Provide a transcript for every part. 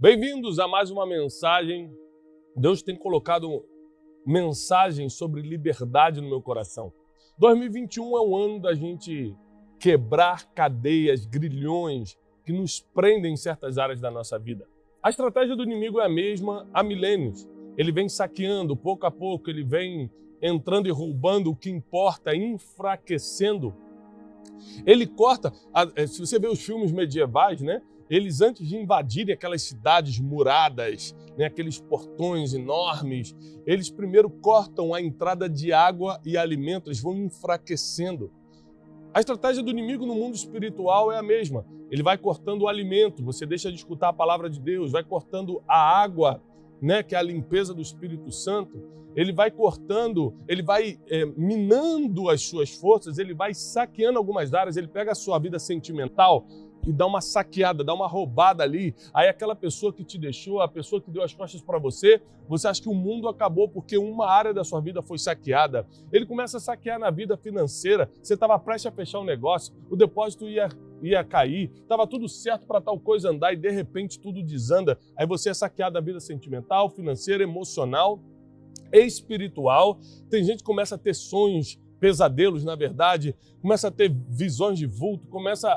Bem-vindos a mais uma mensagem. Deus tem colocado mensagens sobre liberdade no meu coração. 2021 é um ano da gente quebrar cadeias, grilhões que nos prendem em certas áreas da nossa vida. A estratégia do inimigo é a mesma há milênios. Ele vem saqueando pouco a pouco, ele vem entrando e roubando o que importa, enfraquecendo. Ele corta, se você vê os filmes medievais, né? Eles, antes de invadirem aquelas cidades muradas, né, aqueles portões enormes, eles primeiro cortam a entrada de água e alimento, eles vão enfraquecendo. A estratégia do inimigo no mundo espiritual é a mesma. Ele vai cortando o alimento, você deixa de escutar a palavra de Deus, vai cortando a água, né, que é a limpeza do Espírito Santo. Ele vai cortando, ele vai minando as suas forças, ele vai saqueando algumas áreas, ele pega a sua vida sentimental e dá uma saqueada, dá uma roubada ali. Aí aquela pessoa que te deixou, a pessoa que deu as costas para você, você acha que o mundo acabou porque uma área da sua vida foi saqueada. Ele começa a saquear na vida financeira. Você estava prestes a fechar um negócio, o depósito ia cair, estava tudo certo para tal coisa andar e de repente tudo desanda. Aí você é saqueado na vida sentimental, financeira, emocional, espiritual. Tem gente que começa a ter sonhos, pesadelos, na verdade, começa a ter visões de vulto, começa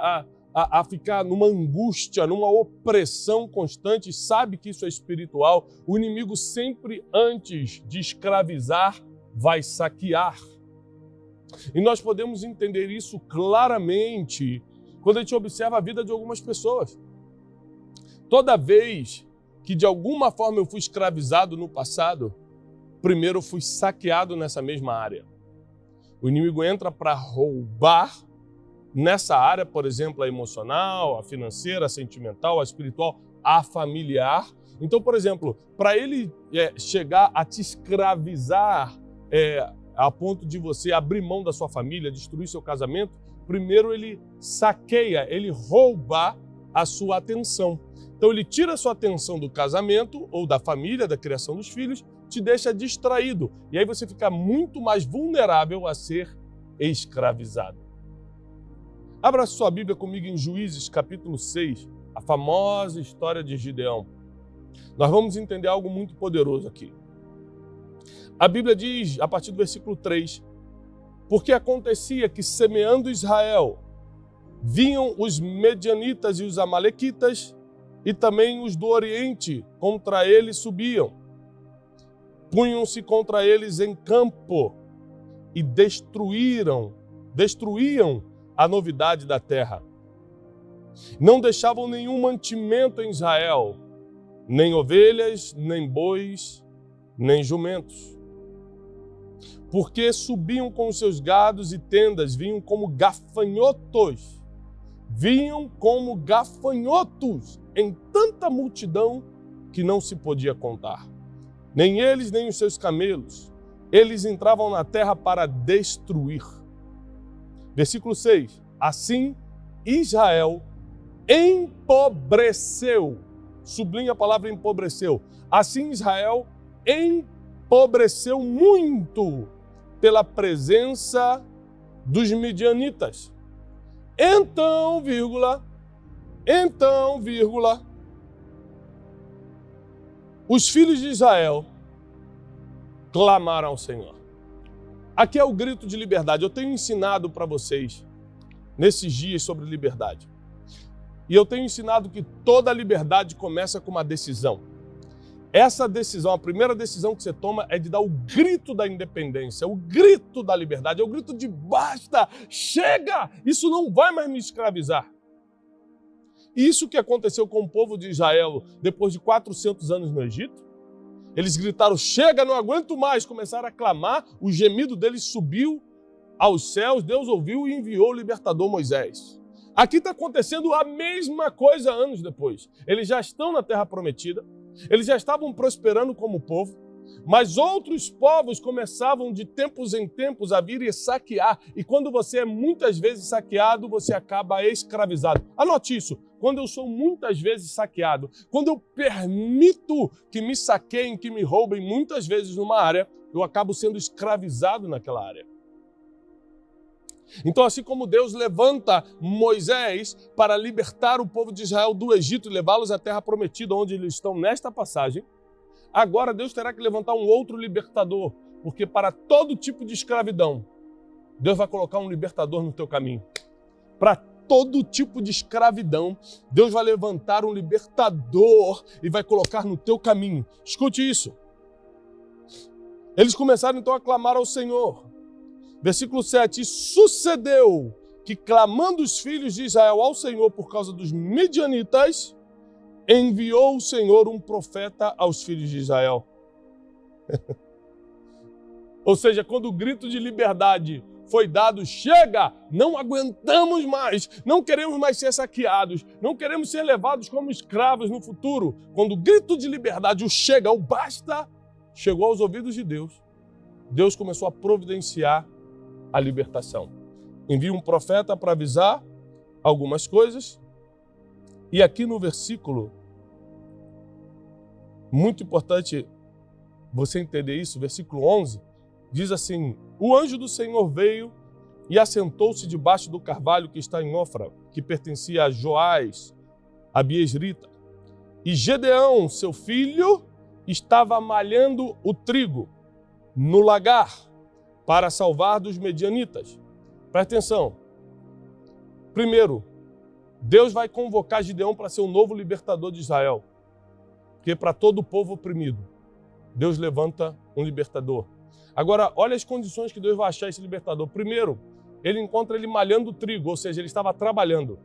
a ficar numa angústia, numa opressão constante, sabe que isso é espiritual. O inimigo sempre, antes de escravizar, vai saquear. E nós podemos entender isso claramente quando a gente observa a vida de algumas pessoas. Toda vez que de alguma forma eu fui escravizado no passado, primeiro eu fui saqueado nessa mesma área. O inimigo entra para roubar nessa área, por exemplo, a emocional, a financeira, a sentimental, a espiritual, a familiar. Então, por exemplo, para ele chegar a te escravizar a ponto de você abrir mão da sua família, destruir seu casamento, primeiro ele saqueia, ele rouba a sua atenção. Então ele tira a sua atenção do casamento ou da família, da criação dos filhos, te deixa distraído. E aí você fica muito mais vulnerável a ser escravizado. Abra sua Bíblia comigo em Juízes, capítulo 6, a famosa história de Gideão. Nós vamos entender algo muito poderoso aqui. A Bíblia diz, a partir do versículo 3, porque acontecia que, semeando Israel, vinham os medianitas e os amalequitas, e também os do Oriente contra ele subiam. Punham-se contra eles em campo e destruíam a novidade da terra. Não deixavam nenhum mantimento em Israel, nem ovelhas, nem bois, nem jumentos. Porque subiam com os seus gados e tendas, vinham como gafanhotos em tanta multidão que não se podia contar. Nem eles, nem os seus camelos, eles entravam na terra para destruir. Versículo 6, assim Israel empobreceu, sublinha a palavra empobreceu, assim Israel empobreceu muito pela presença dos midianitas. Então, os filhos de Israel clamaram ao Senhor. Aqui é o grito de liberdade. Eu tenho ensinado para vocês, nesses dias, sobre liberdade. E eu tenho ensinado que toda liberdade começa com uma decisão. Essa decisão, a primeira decisão que você toma é de dar o grito da independência, o grito da liberdade, é o grito de basta, chega, isso não vai mais me escravizar. Isso que aconteceu com o povo de Israel depois de 400 anos no Egito. Eles gritaram, chega, não aguento mais, começaram a clamar, o gemido deles subiu aos céus, Deus ouviu e enviou o libertador Moisés. Aqui está acontecendo a mesma coisa anos depois. Eles já estão na terra prometida, eles já estavam prosperando como povo, mas outros povos começavam de tempos em tempos a vir e saquear. E quando você é muitas vezes saqueado, você acaba escravizado. Anote isso. Quando eu sou muitas vezes saqueado, quando eu permito que me saqueiem, que me roubem muitas vezes numa área, eu acabo sendo escravizado naquela área. Então, assim como Deus levanta Moisés para libertar o povo de Israel do Egito e levá-los à terra prometida, onde eles estão nesta passagem, agora Deus terá que levantar um outro libertador, porque para todo tipo de escravidão, Deus vai colocar um libertador no teu caminho. Para todo tipo de escravidão, Deus vai levantar um libertador e vai colocar no teu caminho. Escute isso. Eles começaram então a clamar ao Senhor. Versículo 7, e sucedeu que, clamando os filhos de Israel ao Senhor por causa dos midianitas, enviou o Senhor um profeta aos filhos de Israel. Ou seja, quando o grito de liberdade foi dado, chega, não aguentamos mais, não queremos mais ser saqueados, não queremos ser levados como escravos no futuro. Quando o grito de liberdade, o chega, o basta, chegou aos ouvidos de Deus, Deus começou a providenciar a libertação. Envia um profeta para avisar algumas coisas. E aqui no versículo, muito importante você entender isso, versículo 11, diz assim, o anjo do Senhor veio e assentou-se debaixo do carvalho que está em Ofra, que pertencia a Joás, a Biesrita. E Gedeão, seu filho, estava malhando o trigo no lagar, para salvar dos medianitas. Presta atenção. Primeiro, Deus vai convocar Gideão para ser o novo libertador de Israel. Porque para todo o povo oprimido, Deus levanta um libertador. Agora, olha as condições que Deus vai achar esse libertador. Primeiro, ele encontra ele malhando o trigo, ou seja, ele estava trabalhando.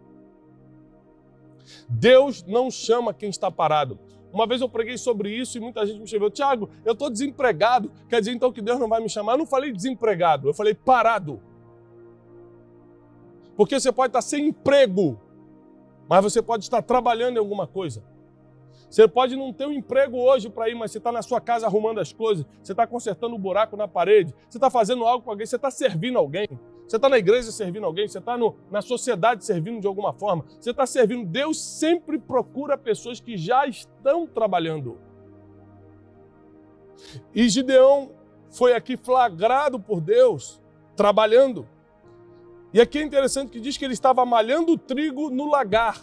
Deus não chama quem está parado. Uma vez eu preguei sobre isso e muita gente me escreveu, Tiago, eu estou desempregado, quer dizer então que Deus não vai me chamar? Eu não falei desempregado, eu falei parado. Porque você pode estar sem emprego, mas você pode estar trabalhando em alguma coisa. Você pode não ter um emprego hoje para ir, mas você está na sua casa arrumando as coisas, você está consertando um buraco na parede, você está fazendo algo para alguém, você está servindo alguém. Você está na igreja servindo alguém, você está na sociedade servindo de alguma forma, você está servindo. Deus sempre procura pessoas que já estão trabalhando. E Gideão foi aqui flagrado por Deus, trabalhando. E aqui é interessante que diz que ele estava malhando o trigo no lagar,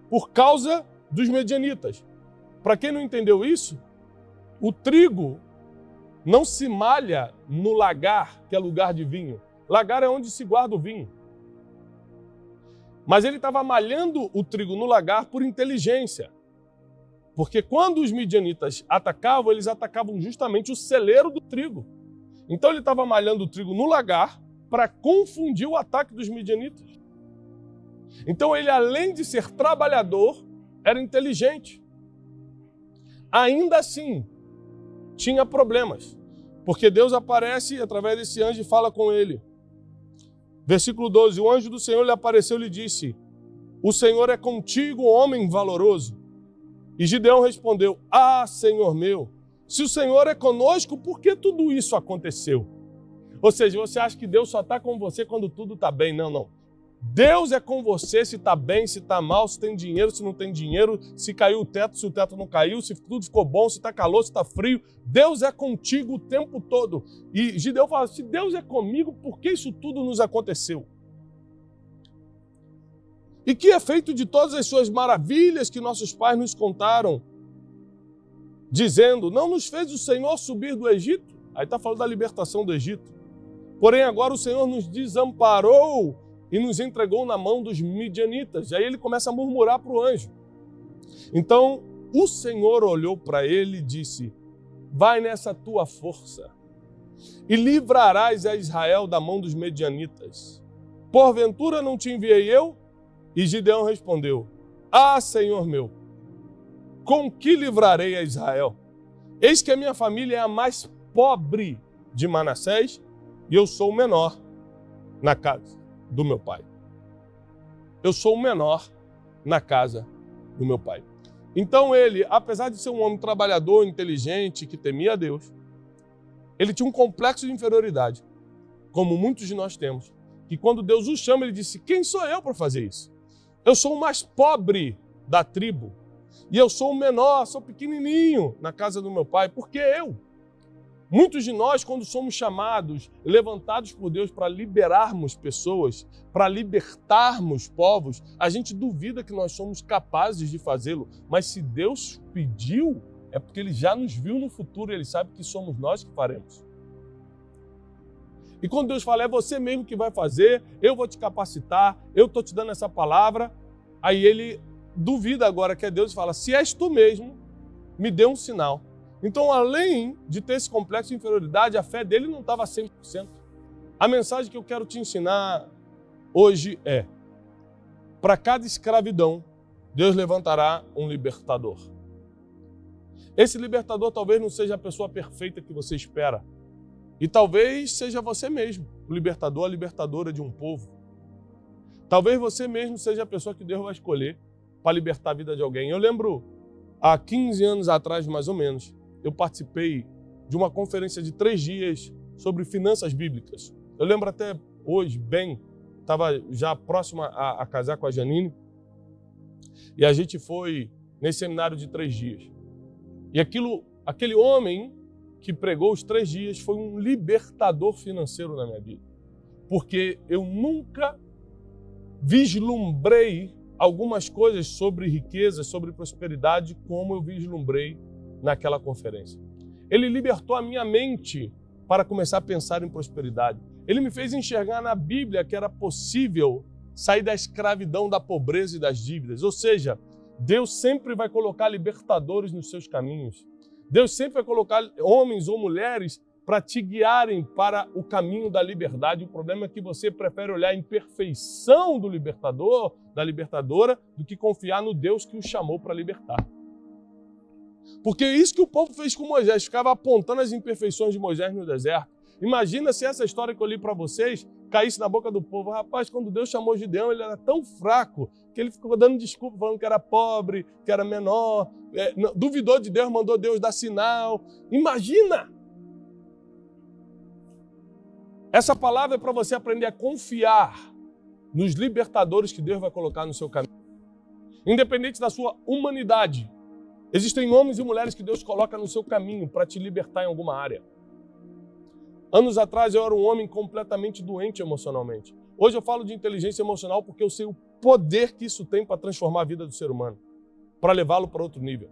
por causa dos medianitas. Para quem não entendeu isso, o trigo não se malha no lagar, que é lugar de vinho. Lagar é onde se guarda o vinho. Mas ele estava malhando o trigo no lagar por inteligência. Porque quando os midianitas atacavam, eles atacavam justamente o celeiro do trigo. Então ele estava malhando o trigo no lagar para confundir o ataque dos midianitas. Então ele, além de ser trabalhador, era inteligente. Ainda assim, tinha problemas. Porque Deus aparece através desse anjo e fala com ele. Versículo 12, o anjo do Senhor lhe apareceu e lhe disse, o Senhor é contigo, homem valoroso. E Gideão respondeu, Senhor meu, se o Senhor é conosco, por que tudo isso aconteceu? Ou seja, você acha que Deus só está com você quando tudo está bem? Não, não. Deus é com você se está bem, se está mal, se tem dinheiro, se não tem dinheiro, se caiu o teto, se o teto não caiu, se tudo ficou bom, se está calor, se está frio. Deus é contigo o tempo todo. E Gideão fala, se Deus é comigo, por que isso tudo nos aconteceu? E que é feito de todas as suas maravilhas que nossos pais nos contaram, dizendo, não nos fez o Senhor subir do Egito? Aí está falando da libertação do Egito. Porém agora o Senhor nos desamparou e nos entregou na mão dos midianitas. E aí ele começa a murmurar para o anjo. Então o Senhor olhou para ele e disse, vai nessa tua força e livrarás a Israel da mão dos medianitas. Porventura não te enviei eu? E Gideão respondeu, Senhor meu, com que livrarei a Israel? Eis que a minha família é a mais pobre de Manassés e eu sou o menor na casa do meu pai. Eu sou o menor na casa do meu pai. Então ele, apesar de ser um homem trabalhador, inteligente, que temia a Deus, ele tinha um complexo de inferioridade, como muitos de nós temos. Que quando Deus o chama, ele disse, quem sou eu para fazer isso? Eu sou o mais pobre da tribo. E eu sou o menor, sou pequenininho na casa do meu pai. Por que eu? Muitos de nós, quando somos chamados, levantados por Deus para liberarmos pessoas, para libertarmos povos, a gente duvida que nós somos capazes de fazê-lo. Mas se Deus pediu, é porque Ele já nos viu no futuro e Ele sabe que somos nós que faremos. E quando Deus fala, é você mesmo que vai fazer, eu vou te capacitar, eu estou te dando essa palavra, aí Ele duvida agora que é Deus e fala, se és tu mesmo, me dê um sinal. Então, além de ter esse complexo de inferioridade, a fé dele não estava 100%. A mensagem que eu quero te ensinar hoje é, para cada escravidão, Deus levantará um libertador. Esse libertador talvez não seja a pessoa perfeita que você espera. E talvez seja você mesmo, o libertador, a libertadora de um povo. Talvez você mesmo seja a pessoa que Deus vai escolher para libertar a vida de alguém. Eu lembro, há 15 anos atrás, mais ou menos, eu participei de uma conferência de 3 dias sobre finanças bíblicas. Eu lembro até hoje, bem, estava já próximo a casar com a Janine, e a gente foi nesse seminário de 3 dias. E aquele homem que pregou os 3 dias foi um libertador financeiro na minha vida. Porque eu nunca vislumbrei algumas coisas sobre riqueza, sobre prosperidade, como eu vislumbrei naquela conferência. Ele libertou a minha mente para começar a pensar em prosperidade. Ele me fez enxergar na Bíblia que era possível sair da escravidão, da pobreza e das dívidas. Ou seja, Deus sempre vai colocar libertadores nos seus caminhos. Deus sempre vai colocar homens ou mulheres para te guiarem para o caminho da liberdade. O problema é que você prefere olhar a imperfeição do libertador, da libertadora, do que confiar no Deus que o chamou para libertar. Porque é isso que o povo fez com Moisés, ficava apontando as imperfeições de Moisés no deserto. Imagina se essa história que eu li para vocês caísse na boca do povo. Rapaz, quando Deus chamou Gideão, ele era tão fraco que ele ficou dando desculpa, falando que era pobre, que era menor, duvidou de Deus, mandou Deus dar sinal. Imagina! Essa palavra é para você aprender a confiar nos libertadores que Deus vai colocar no seu caminho. Independente da sua humanidade, existem homens e mulheres que Deus coloca no seu caminho para te libertar em alguma área. Anos atrás eu era um homem completamente doente emocionalmente. Hoje eu falo de inteligência emocional porque eu sei o poder que isso tem para transformar a vida do ser humano, para levá-lo para outro nível.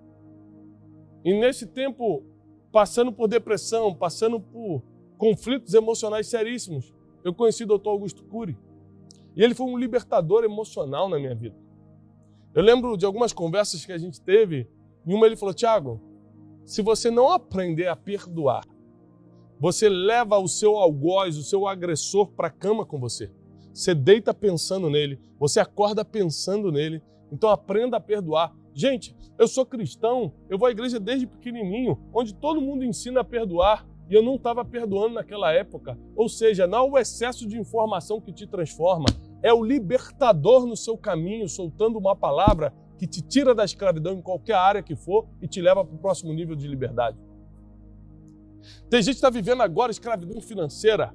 E nesse tempo, passando por depressão, passando por conflitos emocionais seríssimos, eu conheci o Dr. Augusto Cury. E ele foi um libertador emocional na minha vida. Eu lembro de algumas conversas que a gente teve. Em uma ele falou, Tiago, se você não aprender a perdoar, você leva o seu algoz, o seu agressor para a cama com você. Você deita pensando nele, você acorda pensando nele. Então aprenda a perdoar. Gente, eu sou cristão, eu vou à igreja desde pequenininho, onde todo mundo ensina a perdoar. E eu não estava perdoando naquela época. Ou seja, não é o excesso de informação que te transforma, é o libertador no seu caminho, soltando uma palavra que te tira da escravidão em qualquer área que for e te leva para o próximo nível de liberdade. Tem gente que está vivendo agora escravidão financeira.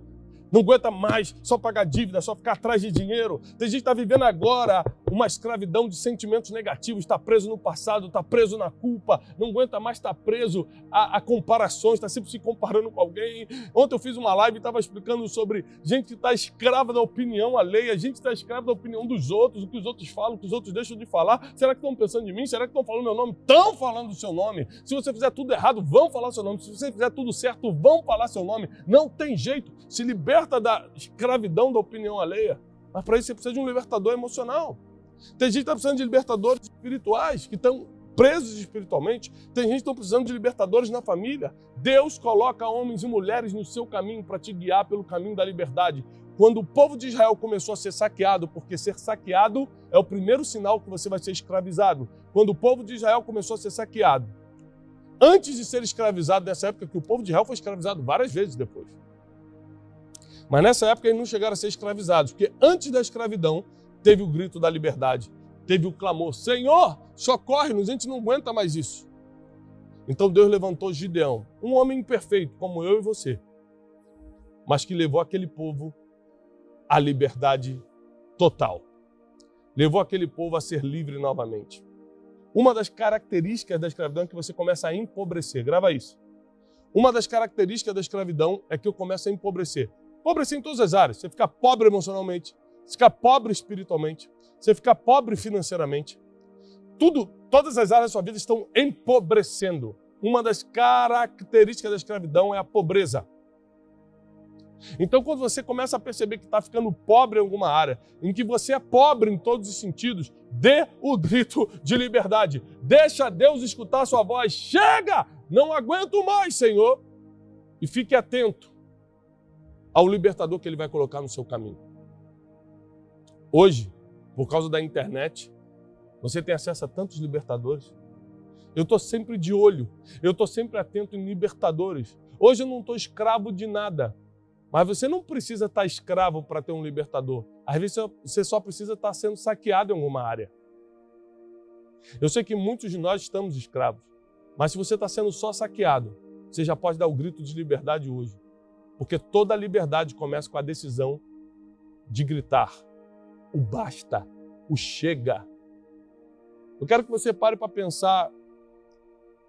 Não aguenta mais só pagar dívida, só ficar atrás de dinheiro. Tem gente que está vivendo agora uma escravidão de sentimentos negativos, está preso no passado, está preso na culpa, não aguenta mais estar preso a comparações, está sempre se comparando com alguém. Ontem eu fiz uma live e estava explicando sobre gente que está escrava da opinião alheia, gente que está escrava da opinião dos outros, o que os outros falam, o que os outros deixam de falar. Será que estão pensando em mim? Será que estão falando meu nome? Estão falando o seu nome. Se você fizer tudo errado, vão falar o seu nome. Se você fizer tudo certo, vão falar seu nome. Não tem jeito. Se liberta da escravidão da opinião alheia. Mas para isso você precisa de um libertador emocional. Tem gente que está precisando de libertadores espirituais, que estão presos espiritualmente. Tem gente que está precisando de libertadores na família. Deus coloca homens e mulheres no seu caminho para te guiar pelo caminho da liberdade. Quando o povo de Israel começou a ser saqueado, porque ser saqueado é o primeiro sinal que você vai ser escravizado. Quando o povo de Israel começou a ser saqueado, antes de ser escravizado, nessa época que o povo de Israel foi escravizado várias vezes depois. Mas nessa época eles não chegaram a ser escravizados, porque antes da escravidão teve o grito da liberdade, teve o clamor, Senhor, socorre-nos, a gente não aguenta mais isso. Então Deus levantou Gideão, um homem imperfeito, como eu e você, mas que levou aquele povo à liberdade total. Levou aquele povo a ser livre novamente. Uma das características da escravidão é que você começa a empobrecer, grava isso. Uma das características da escravidão é que eu começo a empobrecer. Empobrecer em todas as áreas. Você fica pobre emocionalmente, você fica pobre espiritualmente, você fica pobre financeiramente. Todas as áreas da sua vida estão empobrecendo. Uma das características da escravidão é a pobreza. Então, quando você começa a perceber que está ficando pobre em alguma área, em que você é pobre em todos os sentidos, dê o grito de liberdade. Deixa Deus escutar a sua voz. Chega! Não aguento mais, Senhor. E fique atento ao libertador que Ele vai colocar no seu caminho. Hoje, por causa da internet, você tem acesso a tantos libertadores. Eu estou sempre de olho, eu estou sempre atento em libertadores. Hoje eu não estou escravo de nada. Mas você não precisa estar escravo para ter um libertador. Às vezes você só precisa estar sendo saqueado em alguma área. Eu sei que muitos de nós estamos escravos, mas se você está sendo só saqueado, você já pode dar o grito de liberdade hoje. Porque toda liberdade começa com a decisão de gritar o basta, o chega. Eu quero que você pare para pensar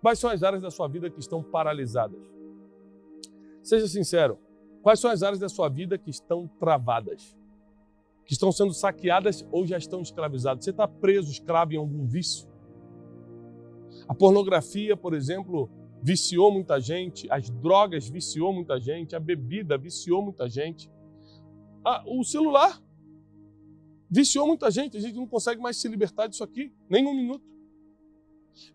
quais são as áreas da sua vida que estão paralisadas. Seja sincero. Quais são as áreas da sua vida que estão travadas? Que estão sendo saqueadas ou já estão escravizadas? Você está preso, escravo em algum vício? A pornografia, por exemplo, viciou muita gente. As drogas viciou muita gente. A bebida viciou muita gente. O celular viciou muita gente. A gente não consegue mais se libertar disso aqui, nem um minuto.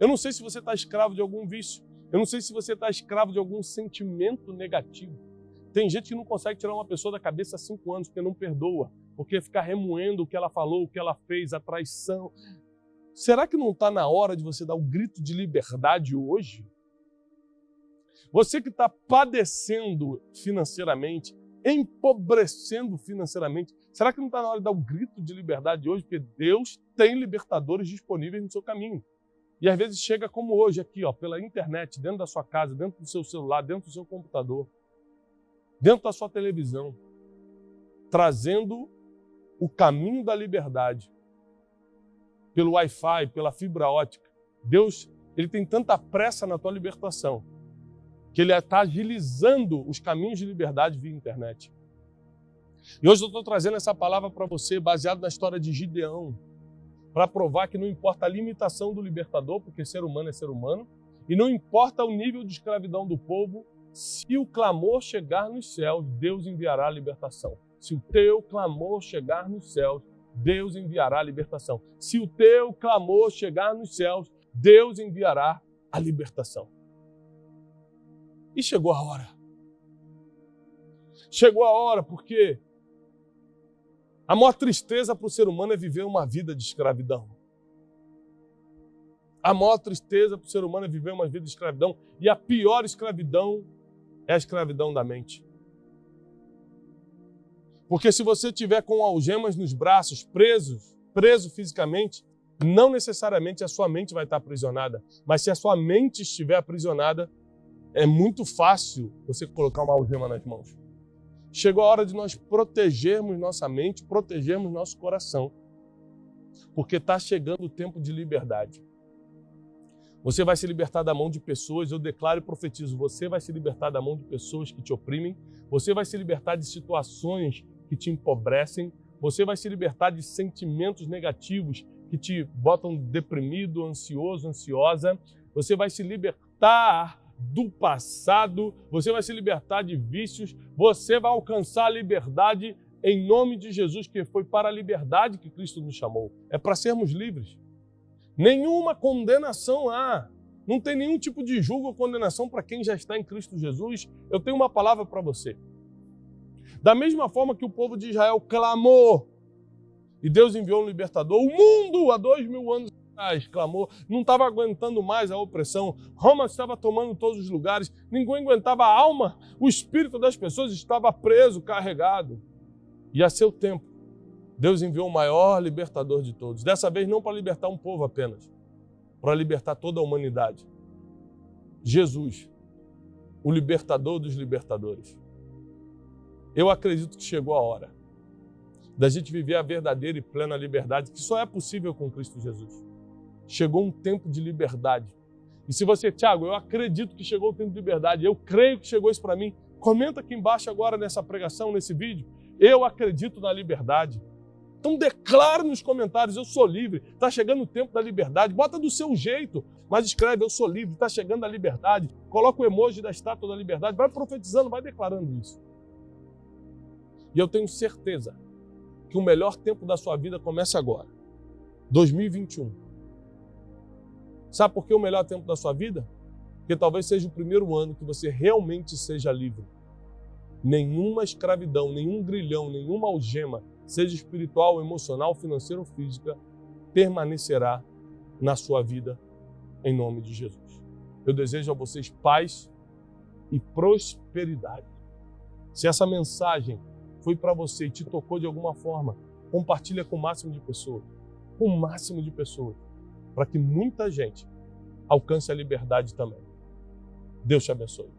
Eu não sei se você está escravo de algum vício. Eu não sei se você está escravo de algum sentimento negativo. Tem gente que não consegue tirar uma pessoa da cabeça há 5 anos porque não perdoa, porque fica remoendo o que ela falou, o que ela fez, a traição. Será que não está na hora de você dar o grito de liberdade hoje? Você que está padecendo financeiramente, empobrecendo financeiramente, será que não está na hora de dar o grito de liberdade hoje? Porque Deus tem libertadores disponíveis no seu caminho. E às vezes chega como hoje aqui, pela internet, dentro da sua casa, dentro do seu celular, dentro do seu computador, dentro da sua televisão, trazendo o caminho da liberdade pelo Wi-Fi, pela fibra ótica. Deus, Ele tem tanta pressa na tua libertação que Ele está agilizando os caminhos de liberdade via internet. E hoje eu estou trazendo essa palavra para você, baseado na história de Gideão, para provar que não importa a limitação do libertador, porque ser humano é ser humano, e não importa o nível de escravidão do povo, se o clamor chegar nos céus, Deus enviará a libertação. Se o teu clamor chegar nos céus, Deus enviará a libertação. Se o teu clamor chegar nos céus, Deus enviará a libertação. E chegou a hora. Chegou a hora porque a maior tristeza para o ser humano é viver uma vida de escravidão. A maior tristeza para o ser humano é viver uma vida de escravidão. E a pior escravidão é a escravidão da mente. Porque se você estiver com algemas nos braços, preso fisicamente, não necessariamente a sua mente vai estar aprisionada. Mas se a sua mente estiver aprisionada, é muito fácil você colocar uma algema nas mãos. Chegou a hora de nós protegermos nossa mente, protegermos nosso coração. Porque está chegando o tempo de liberdade. Você vai se libertar da mão de pessoas, eu declaro e profetizo, você vai se libertar da mão de pessoas que te oprimem, você vai se libertar de situações que te empobrecem, você vai se libertar de sentimentos negativos que te botam deprimido, ansioso, ansiosa, você vai se libertar do passado, você vai se libertar de vícios, você vai alcançar a liberdade em nome de Jesus, que foi para a liberdade que Cristo nos chamou, é para sermos livres. Nenhuma condenação há. Não tem nenhum tipo de julgo ou condenação para quem já está em Cristo Jesus. Eu tenho uma palavra para você. Da mesma forma que o povo de Israel clamou e Deus enviou um libertador, o mundo há 2000 anos atrás clamou, não estava aguentando mais a opressão. Roma estava tomando todos os lugares, ninguém aguentava a alma, o espírito das pessoas estava preso, carregado. E a seu tempo, Deus enviou o maior libertador de todos. Dessa vez não para libertar um povo apenas, para libertar toda a humanidade. Jesus, o libertador dos libertadores. Eu acredito que chegou a hora da gente viver a verdadeira e plena liberdade que só é possível com Cristo Jesus. Chegou um tempo de liberdade. E se você, Tiago, eu acredito que chegou o tempo de liberdade, eu creio que chegou isso para mim, comenta aqui embaixo agora nessa pregação, nesse vídeo, eu acredito na liberdade. Então declare nos comentários, eu sou livre, está chegando o tempo da liberdade, bota do seu jeito, mas escreve, eu sou livre, está chegando a liberdade, coloca o emoji da estátua da liberdade, vai profetizando, vai declarando isso. E eu tenho certeza que o melhor tempo da sua vida começa agora, 2021. Sabe por que o melhor tempo da sua vida? Porque talvez seja o primeiro ano que você realmente seja livre. Nenhuma escravidão, nenhum grilhão, nenhuma algema, seja espiritual, emocional, financeira ou física, permanecerá na sua vida, em nome de Jesus. Eu desejo a vocês paz e prosperidade. Se essa mensagem foi para você e te tocou de alguma forma, compartilha com o máximo de pessoas. Com o máximo de pessoas. Para que muita gente alcance a liberdade também. Deus te abençoe.